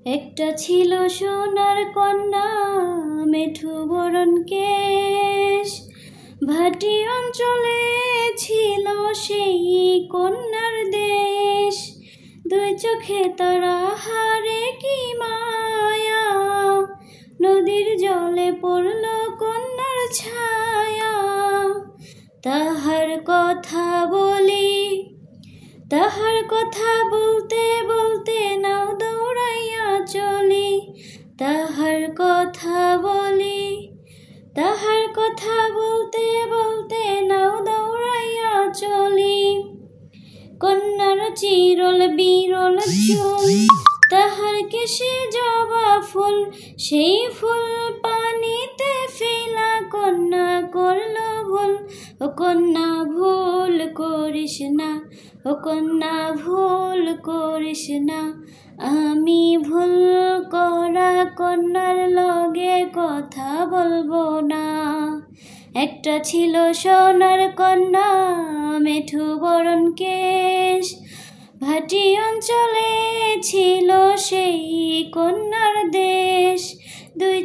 একটা ছিল সোনার কন্যা মেঠু বরণ কেশ, ভাটি অঞ্চলে ছিল সেই কন্যার দেশ। দুই চোখে তারা হারে কি মায়া, নদীর জলে পড়ল কন্যার ছায়া। তাহার কথা বলি, তাহার কথা বলতে বলতে নাও দৌড়াইয়া চলি। তাহার কথা বলি, তাহার কথা বলতে বলতে নাও দৌড়াইয়া চলি। কন্যার চিরল বিরল চুল, তাহার কেশে জবা ফুল, সেই ফুল পানিতে ফেলা কন্যা করল ভুল। ও কন্যা ভুল করিস না, ও কন্যা ভুল করিস না, আমি ভুল করা কন্যার লগে কথা বলবো না। একটা ছিল সোনার কন্যা মেঠু বরণ কেশ, ভাটি অঞ্চলে ছিল সেই কন্যার দেশ। দুই